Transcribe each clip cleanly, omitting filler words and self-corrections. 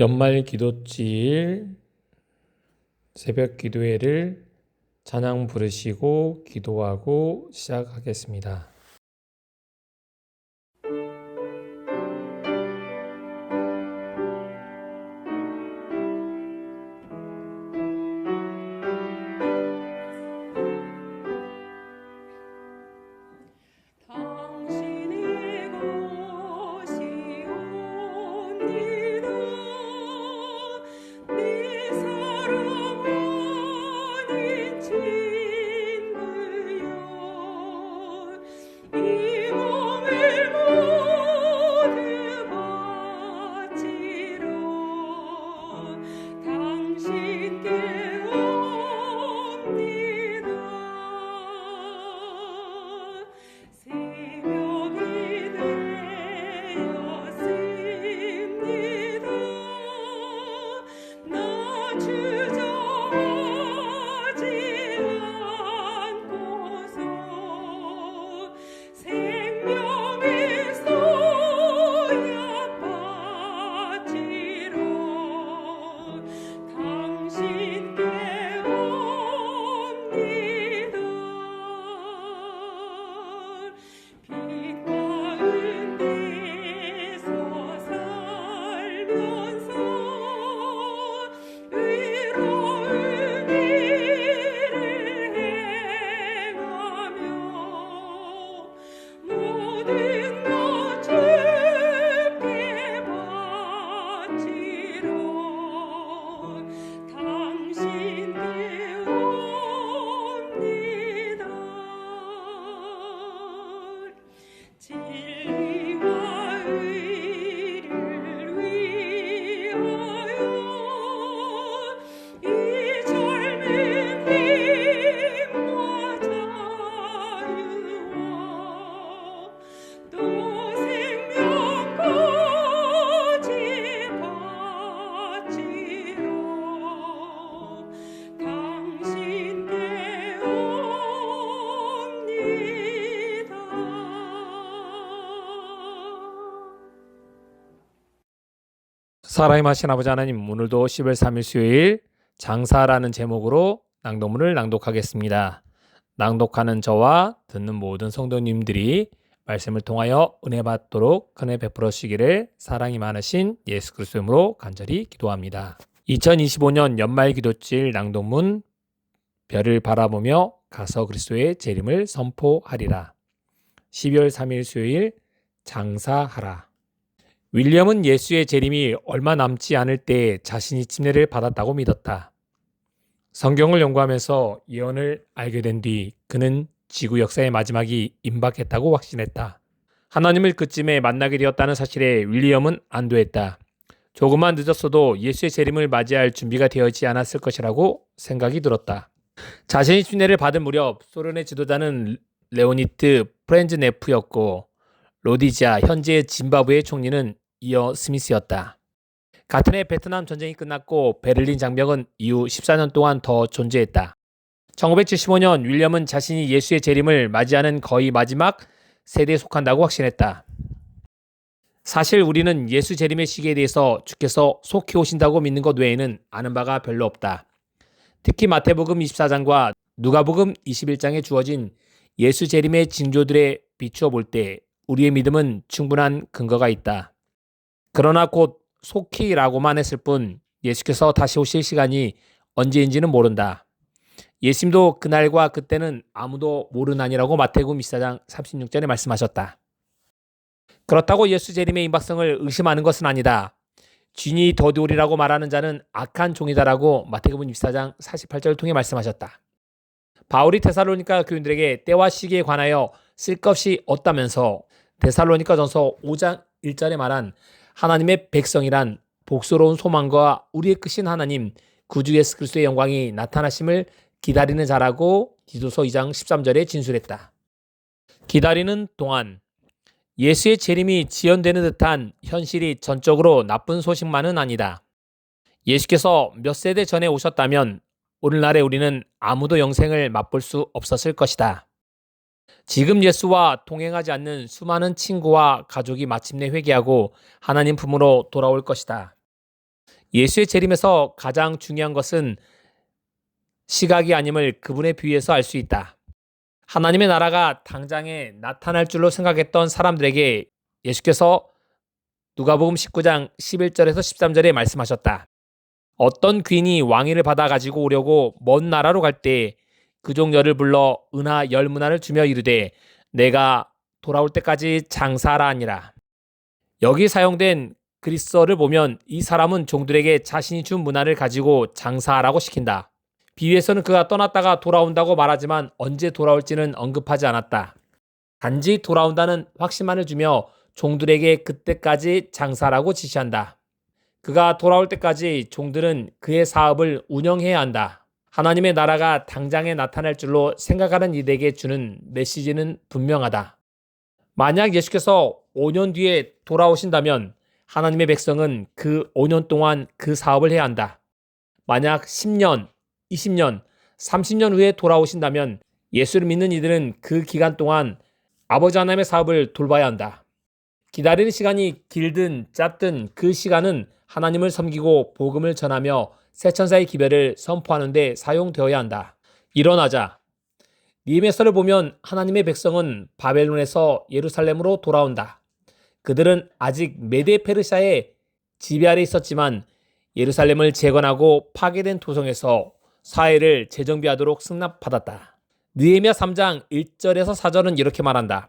연말 기도지일 새벽 기도회를 찬양 부르시고 기도하고 시작하겠습니다. 살아임 하신 아버지 하나님, 오늘도 10월 3일 수요일 장사라는 제목으로 낭독문을 낭독하겠습니다. 낭독하는 저와 듣는 모든 성도님들이 말씀을 통하여 은혜 받도록 큰혜 베풀어 주시기를 사랑이 많으신 예수 그리스도 이름으로 간절히 기도합니다. 2025년 연말 기도질 낭독문 별을 바라보며 가서 그리스도의 재림을 선포하리라. 12월 3일 수요일 장사하라. 윌리엄은 예수의 재림이 얼마 남지 않을 때 자신이 침례를 받았다고 믿었다. 성경을 연구하면서 예언을 알게 된 뒤 그는 지구 역사의 마지막이 임박했다고 확신했다. 하나님을 그쯤에 만나게 되었다는 사실에 윌리엄은 안도했다. 조금만 늦었어도 예수의 재림을 맞이할 준비가 되어있지 않았을 것이라고 생각이 들었다. 자신이 침례를 받은 무렵 소련의 지도자는 레오니트 프렌즈네프였고 로디지아 현재의 짐바브웨 총리는 이어 스미스였다. 같은 해 베트남 전쟁이 끝났고 베를린 장벽은 이후 14년 동안 더 존재했다. 1975년 윌리엄은 자신이 예수의 재림을 맞이하는 거의 마지막 세대에 속한다고 확신했다. 사실 우리는 예수 재림의 시기에 대해서 주께서 속히 오신다고 믿는 것 외에는 아는 바가 별로 없다. 특히 마태복음 24장과 누가복음 21장에 주어진 예수 재림의 징조들에 비추어 볼 때 우리의 믿음은 충분한 근거가 있다. 그러나 곧 속히라고만 했을 뿐 예수께서 다시 오실 시간이 언제인지는 모른다. 예수님도 그날과 그때는 아무도 모르나니라고 마태복음 24장 36절에 말씀하셨다. 그렇다고 예수 재림의 임박성을 의심하는 것은 아니다. 쥐니 더디오리라고 말하는 자는 악한 종이다라고 마태복음 24장 48절을 통해 말씀하셨다. 바울이 데살로니가 교인들에게 때와 시기에 관하여 쓸 것이 없다면서 데살로니가전서 5장 1절에 말한 하나님의 백성이란 복스러운 소망과 우리의 크신 하나님 구주 예수 그리스도의 영광이 나타나심을 기다리는 자라고 디도서 2장 13절에 진술했다. 기다리는 동안 예수의 재림이 지연되는 듯한 현실이 전적으로 나쁜 소식만은 아니다. 예수께서 몇 세대 전에 오셨다면 오늘날의 우리는 아무도 영생을 맛볼 수 없었을 것이다. 지금 예수와 동행하지 않는 수많은 친구와 가족이 마침내 회개하고 하나님 품으로 돌아올 것이다. 예수의 재림에서 가장 중요한 것은 시각이 아님을 그분의 비유에서 알 수 있다. 하나님의 나라가 당장에 나타날 줄로 생각했던 사람들에게 예수께서 누가복음 19장 11절에서 13절에 말씀하셨다. 어떤 귀인이 왕위를 받아 가지고 오려고 먼 나라로 갈 때 그 종열을 불러 은하 10문화를 주며 이르되 내가 돌아올 때까지 장사하라 하니라. 여기 사용된 그리스어를 보면 이 사람은 종들에게 자신이 준 문화를 가지고 장사하라고 시킨다. 비유에서는 그가 떠났다가 돌아온다고 말하지만 언제 돌아올지는 언급하지 않았다. 단지 돌아온다는 확신만을 주며 종들에게 그때까지 장사라고 지시한다. 그가 돌아올 때까지 종들은 그의 사업을 운영해야 한다. 하나님의 나라가 당장에 나타날 줄로 생각하는 이들에게 주는 메시지는 분명하다. 만약 예수께서 5년 뒤에 돌아오신다면 하나님의 백성은 그 5년 동안 그 사업을 해야 한다. 만약 10년, 20년, 30년 후에 돌아오신다면 예수를 믿는 이들은 그 기간 동안 아버지 하나님의 사업을 돌봐야 한다. 기다리는 시간이 길든 짧든 그 시간은 하나님을 섬기고 복음을 전하며 새 천사의 기별을 선포하는 데 사용되어야 한다. 일어나자. 느헤미야서를 보면 하나님의 백성은 바벨론에서 예루살렘으로 돌아온다. 그들은 아직 메데 페르시아의 지배 아래 있었지만 예루살렘을 재건하고 파괴된 도성에서 사회를 재정비하도록 승낙받았다. 느헤미야 3장 1절에서 4절은 이렇게 말한다.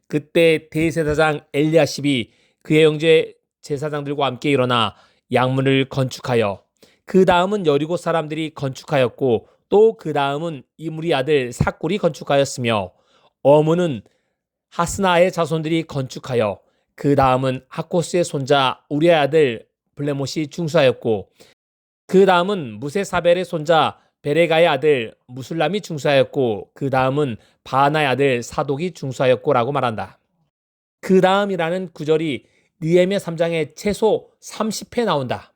그때 대제사장 엘리야십이 그의 형제 제사장들과 함께 일어나 양문을 건축하여 그 다음은 여리고 사람들이 건축하였고 또 그 다음은 이므리 아들 삭굴이 건축하였으며 어문은 하스나의 자손들이 건축하여 그 다음은 하코스의 손자 우리의 아들 블레못이 중수하였고 그 다음은 무세사벨의 손자 베레가의 아들 무술람이 중수하였고 그 다음은 바하나의 아들 사독이 중수하였고라고 말한다. 그 다음이라는 구절이 느헤미야 3장에 최소 30회 나온다.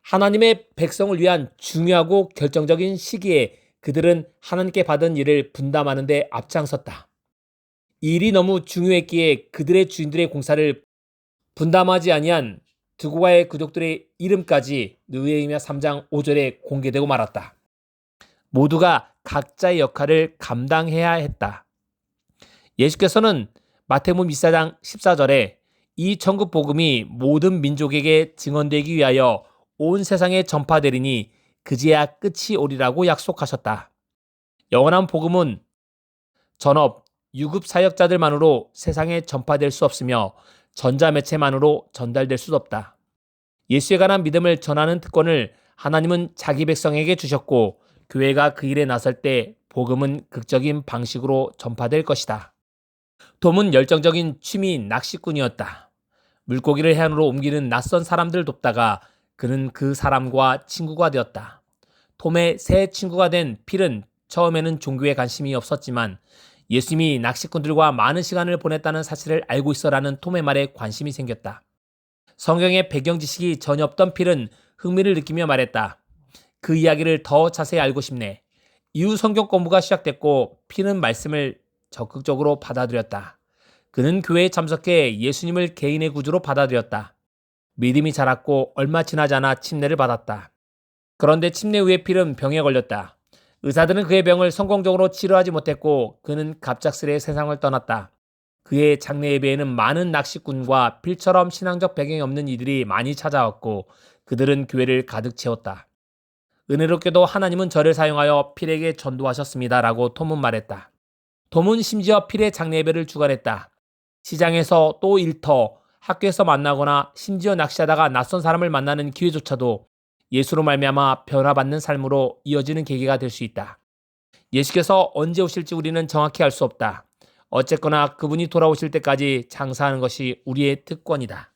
하나님의 백성을 위한 중요하고 결정적인 시기에 그들은 하나님께 받은 일을 분담하는 데 앞장섰다. 이 일이 너무 중요했기에 그들의 주인들의 공사를 분담하지 아니한 두고 가의 그족들의 이름까지 느헤미야 3장 5절에 공개되고 말았다. 모두가 각자의 역할을 감당해야 했다. 예수께서는 마태복음 24장 14절에 이 천국 복음이 모든 민족에게 증언되기 위하여 온 세상에 전파되리니 그제야 끝이 오리라고 약속하셨다. 영원한 복음은 전업, 유급 사역자들만으로 세상에 전파될 수 없으며 전자매체만으로 전달될 수 없다. 예수에 관한 믿음을 전하는 특권을 하나님은 자기 백성에게 주셨고 교회가 그 일에 나설 때 복음은 극적인 방식으로 전파될 것이다. 톰은 열정적인 취미 낚시꾼이었다. 물고기를 해안으로 옮기는 낯선 사람들을 돕다가 그는 그 사람과 친구가 되었다. 톰의 새 친구가 된 필은 처음에는 종교에 관심이 없었지만 예수님이 낚시꾼들과 많은 시간을 보냈다는 사실을 알고 있어라는 톰의 말에 관심이 생겼다. 성경의 배경 지식이 전혀 없던 필은 흥미를 느끼며 말했다. 그 이야기를 더 자세히 알고 싶네. 이후 성경 공부가 시작됐고 필은 말씀을 적극적으로 받아들였다. 그는 교회에 참석해 예수님을 개인의 구주로 받아들였다. 믿음이 자랐고 얼마 지나지 않아 침례를 받았다. 그런데 침례 후에 필은 병에 걸렸다. 의사들은 그의 병을 성공적으로 치료하지 못했고 그는 갑작스레 세상을 떠났다. 그의 장례 예배에는 많은 낚시꾼과 필처럼 신앙적 배경이 없는 이들이 많이 찾아왔고 그들은 교회를 가득 채웠다. 은혜롭게도 하나님은 저를 사용하여 필에게 전도하셨습니다. 라고 톰은 말했다. 톰은 심지어 필의 장례 예배를 주관했다. 시장에서 또 일터, 학교에서 만나거나 심지어 낚시하다가 낯선 사람을 만나는 기회조차도 예수로 말미암아 변화받는 삶으로 이어지는 계기가 될 수 있다. 예수께서 언제 오실지 우리는 정확히 알 수 없다. 어쨌거나 그분이 돌아오실 때까지 장사하는 것이 우리의 특권이다.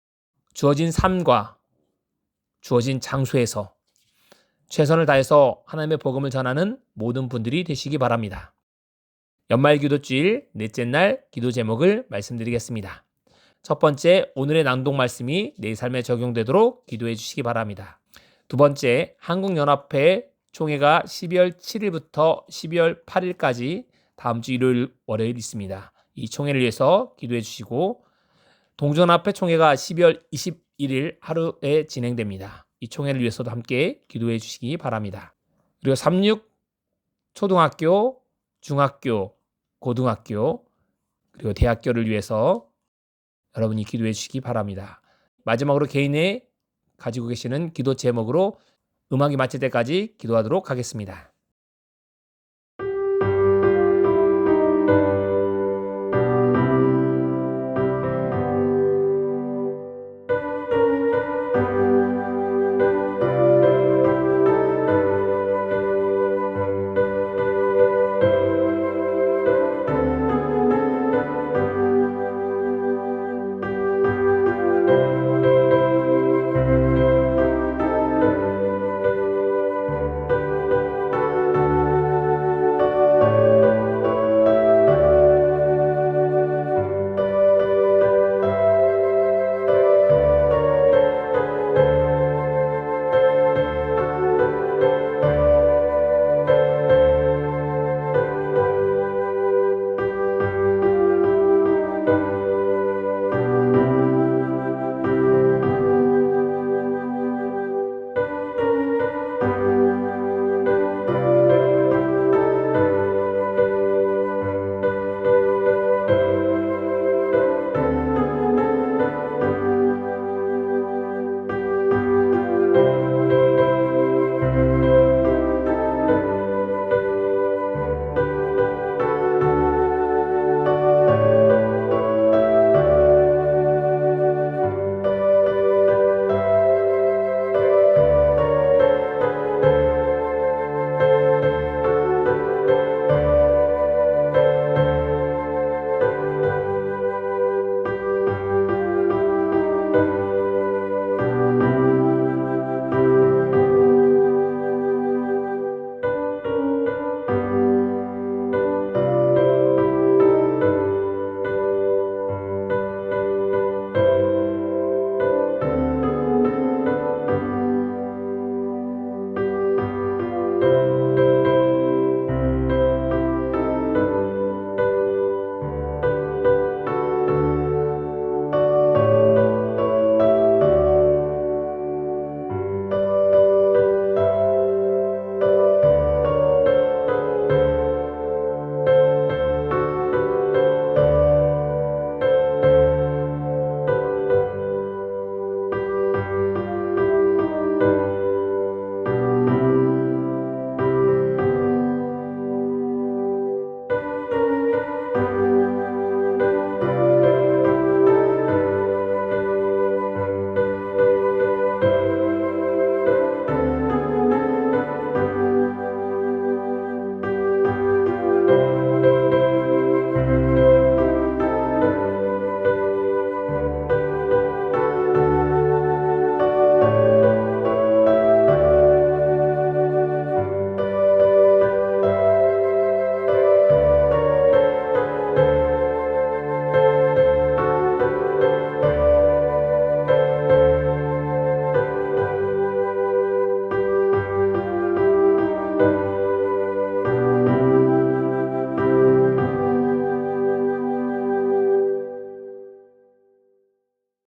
주어진 삶과 주어진 장소에서 최선을 다해서 하나님의 복음을 전하는 모든 분들이 되시기 바랍니다. 연말 기도주일 넷째 날 기도 제목을 말씀드리겠습니다. 첫 번째, 오늘의 낭독 말씀이 내 삶에 적용되도록 기도해 주시기 바랍니다. 두 번째, 한국연합회 총회가 12월 7일부터 12월 8일까지 다음 주 일요일, 월요일 있습니다. 이 총회를 위해서 기도해 주시고 동전합회 총회가 12월 21일 하루에 진행됩니다. 이 총회를 위해서도 함께 기도해 주시기 바랍니다. 그리고 36 초등학교, 중학교, 고등학교, 그리고 대학교를 위해서 여러분이 기도해 주시기 바랍니다. 마지막으로 개인의 가지고 계시는 기도 제목으로 음악이 마칠 때까지 기도하도록 하겠습니다.